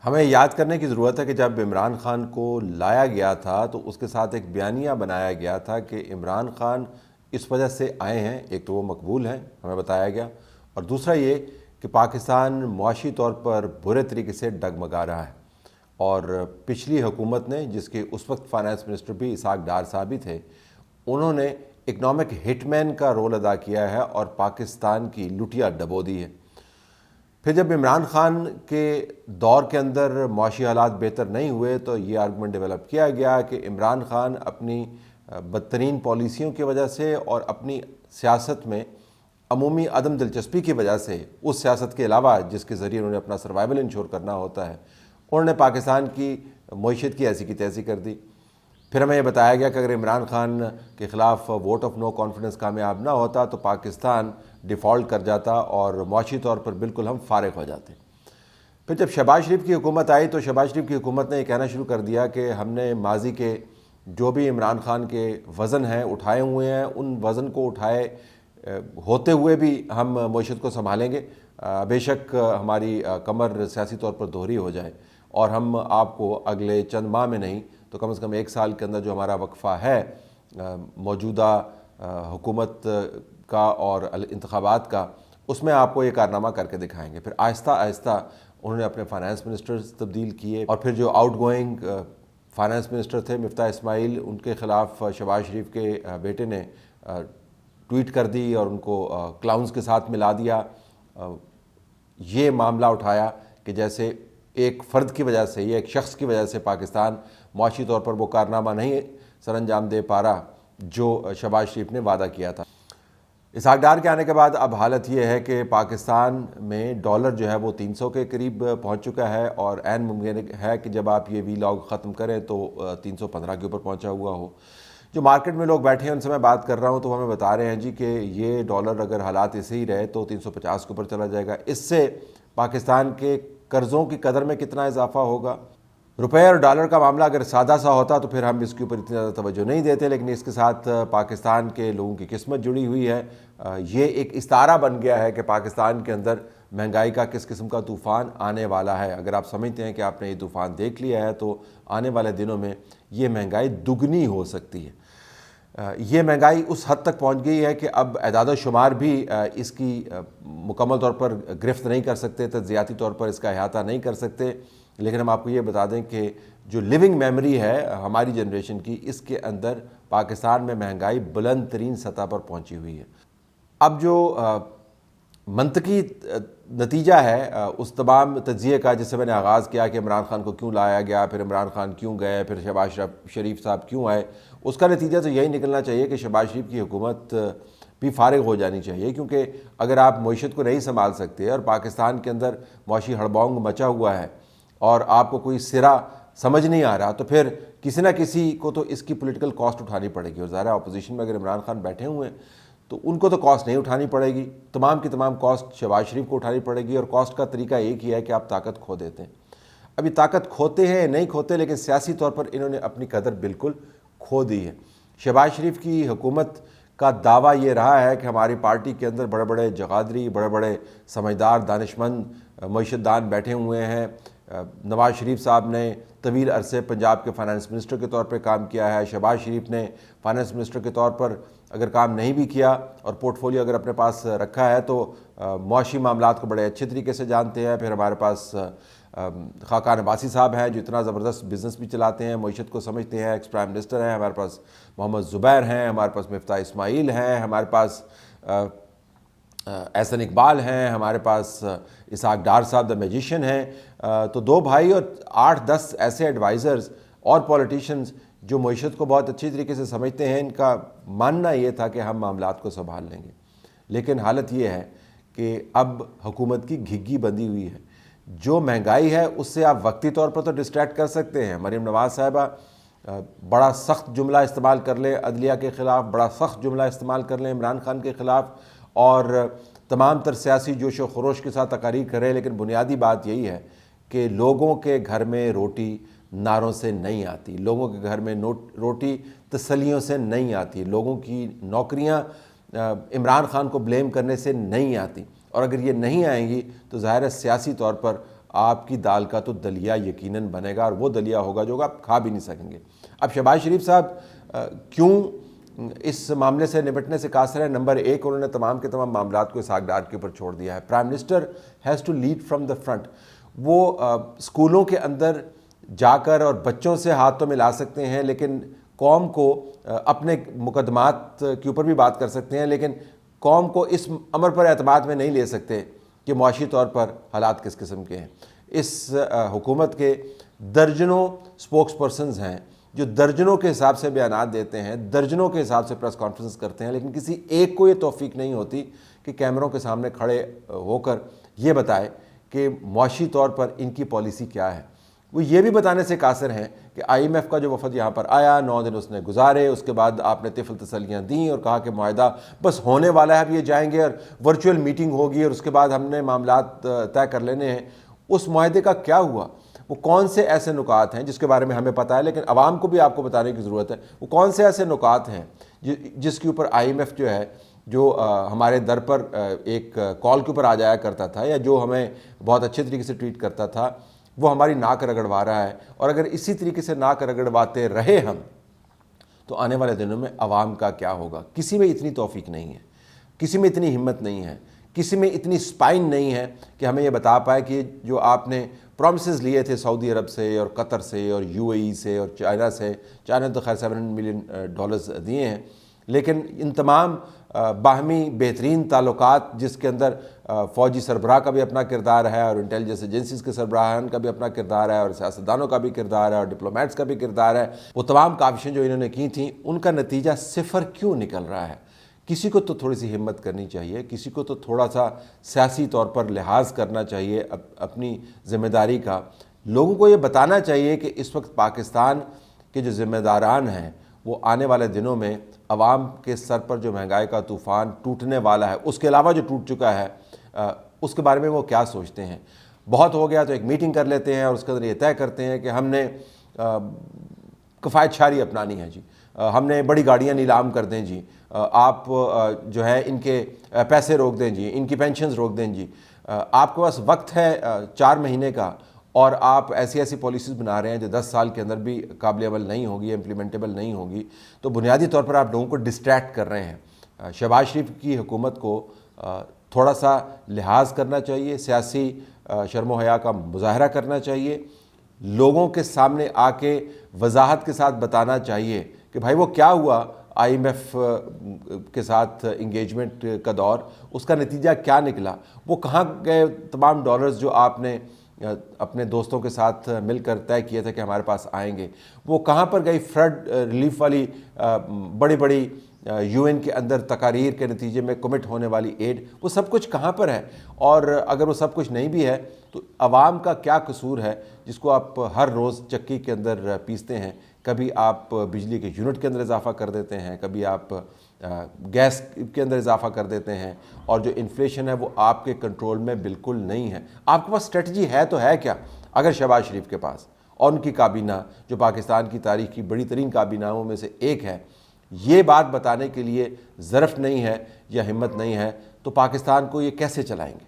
हमें याद करने की ज़रूरत है कि जब इमरान खान को लाया गया था तो उसके साथ एक बयानिया बनाया गया था कि इमरान खान इस वजह से आए हैं, एक तो वो मकबूल हैं, हमें बताया गया, और दूसरा ये कि पाकिस्तान मुआशी तौर पर बुरे तरीके से डगमगा रहा है। और पिछली हुकूमत ने, जिसके उस वक्त फाइनेंस मिनिस्टर भी इसहाक डार साहब ही थे, उन्होंने इकनॉमिक हिटमैन का रोल अदा किया है और पाकिस्तान की लुटिया डबो दी है। फिर जब इमरान खान के दौर के अंदर मुआशी हालात बेहतर नहीं हुए तो ये आर्गूमेंट डेवलप किया गया कि इमरान खान अपनी बदतरीन पॉलिसियों की वजह से और अपनी सियासत में अमूमी अदम दिलचस्पी की वजह से, उस सियासत के अलावा जिसके ज़रिए उन्होंने अपना सर्वाइवल इंश्योर करना होता है, उन्होंने पाकिस्तान की मईशत की ऐसी की तैसी कर दी। फिर हमें यह बताया गया कि अगर इमरान खान के ख़िलाफ़ वोट ऑफ नो कॉन्फिडेंस कामयाब ना होता तो पाकिस्तान डिफ़ॉल्ट कर जाता और मुआशी तौर पर बिल्कुल हम फारिग हो जाते। फिर जब शहबाज शरीफ की हुकूमत आई तो शहबाज शरीफ की हुकूमत ने यह कहना शुरू कर दिया कि हमने माजी के जो भी इमरान खान के वज़न हैं उठाए हुए हैं, उन वज़न को उठाए होते हुए भी हम मईशत को संभालेंगे, बेशक हमारी कमर सियासी तौर पर दोहरी हो जाए, और हम आपको अगले चंद माह में नहीं तो कम से कम 1 साल के अंदर जो हमारा वक्फ़ा है मौजूदा हुकूमत का और इंतखाबात का, उसमें आपको ये कारनामा करके दिखाएंगे। फिर आहिस्ता आहिस्ता उन्होंने अपने फाइनेंस मिनिस्टर्स तब्दील किए, और फिर जो आउट गोइंग फाइनेंस मिनिस्टर थे मिफ्ता इस्माइल, उनके ख़िलाफ़ शहबाज शरीफ के बेटे ने ट्वीट कर दी और उनको क्लाउन्स के साथ मिला दिया। ये मामला उठाया कि जैसे एक फ़र्द की वजह से, ये एक शख्स की वजह से पाकिस्तान मुआशी तौर पर वो कारनामा नहीं सर अंजाम दे पा रहा जो शहबाज शरीफ ने वादा किया था। इसहाक डार के आने के बाद अब हालत ये है कि पाकिस्तान में डॉलर जो है वो 300 के करीब पहुंच चुका है, और ऐन मुमकिन है कि जब आप ये वीलॉग ख़त्म करें तो 315 के ऊपर पहुंचा हुआ हो। जो मार्केट में लोग बैठे हैं उनसे मैं बात कर रहा हूं तो हमें बता रहे हैं जी कि ये डॉलर अगर हालात ऐसे ही रहे तो 350 के ऊपर चला जाएगा। इससे पाकिस्तान के कर्ज़ों की कदर में कितना इजाफा होगा। रुपये और डॉलर का मामला अगर सादा सा होता तो फिर हम इसके ऊपर इतनी ज़्यादा तवज्जो नहीं देते, लेकिन इसके साथ पाकिस्तान के लोगों की किस्मत जुड़ी हुई है। ये एक इस्तारा बन गया है कि पाकिस्तान के अंदर महंगाई का किस किस्म का तूफ़ान आने वाला है। अगर आप समझते हैं कि आपने ये तूफ़ान देख लिया है तो आने वाले दिनों में ये महंगाई दुगनी हो सकती है। ये महंगाई उस हद तक पहुंच गई है कि अब एदाद शुमार भी इसकी मुकम्मल तौर पर गिरफ्त नहीं कर सकते, तज्जियाती तौर पर इसका अहाता नहीं कर सकते। लेकिन हम आपको ये बता दें कि जो लिविंग मेमोरी है हमारी जनरेशन की, इसके अंदर पाकिस्तान में महंगाई बुलंद तरीन सतह पर पहुंची हुई है। अब जो मंतकी नतीजा है उस तमाम तज्जिए का, जिससे मैंने आगाज़ किया कि इमरान खान को क्यों लाया गया, फिर इमरान खान क्यों गए, फिर शहबाज शरीफ साहब क्यों आए, उसका नतीजा तो यही निकलना चाहिए कि शहबाज शरीफ की हुकूमत भी फारिग हो जानी चाहिए। क्योंकि अगर आप मईशत को नहीं संभाल सकते और पाकिस्तान के अंदर मुआशी हड़बौंग मचा हुआ है और आपको कोई सिरा समझ नहीं आ रहा, तो फिर किसी ना किसी को तो इसकी पॉलिटिकल कॉस्ट उठानी पड़ेगी। और ज़ाहिर अपोजिशन में अगर इमरान खान बैठे हुए हैं तो उनको तो कॉस्ट नहीं उठानी पड़ेगी, तमाम की तमाम कॉस्ट शहबाज शरीफ को उठानी पड़ेगी। और कॉस्ट का तरीका एक ही है कि आप ताकत खो देते हैं। अभी ताकत खोते हैं नहीं खोते, लेकिन सियासी तौर पर इन्होंने अपनी कदर बिल्कुल खो दी है। शहबाज शरीफ की हुकूमत का दावा ये रहा है कि हमारी पार्टी के अंदर बड़े बड़े जगादरी, बड़े बड़े समझदार, दानिशमंद, मईशतदान बैठे हुए हैं। नवाज शरीफ साहब ने तवील अरसे पंजाब के फाइनेंस मिनिस्टर के तौर पर काम किया है। शहबाज शरीफ ने फाइनेंस मिनिस्टर के तौर पर अगर काम नहीं भी किया और पोर्टफोलियो अगर अपने पास रखा है तो मुआशी मामलात को बड़े अच्छे तरीके से जानते हैं। फिर हमारे पास खाकान अब्बासी साहब हैं जो इतना ज़बरदस्त बिज़नेस भी चलाते हैं, मईशत को समझते हैं, एक्स प्राइम मिनिस्टर हैं। हमारे पास मोहम्मद ज़ुबैर हैं, हमारे पास मिफ्ता इस्माइल हैं, हमारे पास एहसन इकबाल हैं, हमारे पास इसहाक डार साहब द मैजिशियन हैं। तो 2 भाई और 8-10 ऐसे एडवाइज़र्स और पॉलिटिशियंस जो मईशत को बहुत अच्छी तरीके से समझते हैं। इनका मानना ये था कि हम मामलात को संभाल लेंगे, लेकिन हालत ये है कि अब हुकूमत की घिग्गी बंधी हुई है। जो महंगाई है उससे आप वक्ती तौर पर तो डिस्ट्रैक्ट कर सकते हैं। मरीम नवाज़ साहिबा बड़ा सख्त जुमला इस्तेमाल कर लें अदलिया के ख़िलाफ़, बड़ा सख्त जुमला इस्तेमाल कर लें इमरान खान के ख़िलाफ़, और तमाम तर सियासी जोश व खरोश के साथ तकारीर करें, लेकिन बुनियादी बात यही है कि लोगों के घर में रोटी नारों से नहीं आती, लोगों के घर में रोटी तसल्लियों से नहीं आती, लोगों की नौकरियां इमरान खान को ब्लेम करने से नहीं आती। और अगर ये नहीं आएंगी तो ज़ाहिर है सियासी तौर पर आपकी दाल का तो दलिया यकीनन बनेगा, और वो दलिया होगा जो आप खा भी नहीं सकेंगे। अब शहबाज शरीफ साहब क्यों इस मामले से निपटने से कासर है? नंबर एक, उन्होंने तमाम के तमाम मामलात को इसाकडार के ऊपर छोड़ दिया है। Prime minister has to lead from the front. वो स्कूलों के अंदर जाकर और बच्चों से हाथ तो मिला सकते हैं, लेकिन कौम को अपने मुकदमात के ऊपर भी बात कर सकते हैं, लेकिन कौम को इस अमर पर एतमाद में नहीं ले सकते कि मुआशी तौर पर हालात किस किस्म के हैं। इस हुकूमत के दर्जनों स्पोक्स पर्सनस हैं जो दर्जनों के हिसाब से बयानात देते हैं, दर्जनों के हिसाब से प्रेस कॉन्फ्रेंस करते हैं, लेकिन किसी एक को ये तौफीक नहीं होती कि कैमरों के सामने खड़े होकर ये बताए कि मुआशी तौर पर इनकी पॉलिसी क्या है। वो ये भी बताने से कासिर हैं कि IMF का जो वफद यहाँ पर आया, 9 दिन उसने गुजारे, उसके बाद आपने तिफल तसल्लियाँ दी और कहा कि मुआहदा बस होने वाला है, अब ये जाएंगे और वर्चुअल मीटिंग होगी और उसके बाद हमने मामलात तय कर लेने हैं। उस मुआहदे का क्या हुआ? वो कौन से ऐसे नुकात हैं जिसके बारे में हमें पता है, लेकिन आवाम को भी आपको बताने की ज़रूरत है। वो कौन से ऐसे नुकात हैं जिसके ऊपर IMF जो है, जो हमारे दर पर एक कॉल के ऊपर आ जाया करता था, या जो हमें बहुत अच्छे तरीके से ट्रीट करता था, वो हमारी नाक रगड़वा रहा है। और अगर इसी तरीके से नाक रगड़वाते रहे हम, तो आने वाले दिनों में आवाम का क्या होगा? किसी में इतनी तौफीक नहीं है, किसी में इतनी हिम्मत नहीं है, किसी में इतनी स्पाइन नहीं है कि हमें ये बता पाए कि जो आपने प्रॉमिसेस लिए थे सऊदी अरब से और कतर से और UAE से और चाइना से, चाइना तो खैर $700 मिलियन दिए हैं, लेकिन इन तमाम बाहमी बेहतरीन ताल्लुकात जिसके अंदर फ़ौजी सरबराह का भी अपना किरदार है और इंटेलिजेंस एजेंसीज़ के सरबराहान का भी अपना किरदार है और सियासतदानों का भी किरदार है और डिप्लोमेट्स का भी किरदार है, वो तमाम काविशें जो इन्होंने की थी उनका नतीजा सिफर क्यों निकल रहा है? किसी को तो थोड़ी सी हिम्मत करनी चाहिए, किसी को तो थोड़ा सा सियासी तौर पर लिहाज करना चाहिए अपनी ज़िम्मेदारी का। लोगों को ये बताना चाहिए कि इस वक्त पाकिस्तान के जो ज़िम्मेदारान हैं वो आने वाले दिनों में अवाम के सर पर जो महंगाई का तूफ़ान टूटने वाला है, उसके अलावा जो टूट चुका है, उसके बारे में वो क्या सोचते हैं। बहुत हो गया तो एक मीटिंग कर लेते हैं और उसके अंदर ये तय करते हैं कि हमने कफ़ायत शारी अपनानी है जी, हमने बड़ी गाड़ियाँ नीलाम कर दें जी, आप जो है इनके पैसे रोक दें जी, इनकी पेंशन्स रोक दें जी। आपके पास वक्त है 4 महीने का और आप ऐसी ऐसी पॉलिसीज़ बना रहे हैं जो 10 साल के अंदर भी काबिल अमल नहीं होगी, इम्प्लीमेंटेबल नहीं होगी। तो बुनियादी तौर पर आप लोगों को डिस्ट्रैक्ट कर रहे हैं। शहबाज शरीफ की हुकूमत को थोड़ा सा लिहाज करना चाहिए, सियासी शर्म हया का मुजाहरा करना चाहिए, लोगों के सामने आके वजाहत के साथ बताना चाहिए कि भाई वो क्या हुआ IMF के साथ इंगेजमेंट का दौर, उसका नतीजा क्या निकला, वो कहाँ गए तमाम डॉलर्स जो आपने अपने दोस्तों के साथ मिलकर तय किए थे कि हमारे पास आएंगे, वो कहाँ पर गई फ्लड रिलीफ वाली बड़ी बड़ी UN के अंदर तकारीर के नतीजे में कमिट होने वाली एड, वो सब कुछ कहाँ पर है? और अगर वो सब कुछ नहीं भी है तो आवाम का क्या कसूर है जिसको आप हर रोज़ चक्की के अंदर पीसते हैं? कभी आप बिजली के यूनिट के अंदर इजाफा कर देते हैं, कभी आप गैस के अंदर इजाफा कर देते हैं, और जो इन्फ्लेशन है वो आपके कंट्रोल में बिल्कुल नहीं है। आपके पास स्ट्रेटजी है तो है क्या? अगर शहबाज शरीफ के पास और उनकी काबीना, जो पाकिस्तान की तारीख की बड़ी तरीन काबीनाओं में से एक है, ये बात बताने के लिए ज़रफ़ नहीं है या हिम्मत नहीं है, तो पाकिस्तान को ये कैसे चलाएंगे?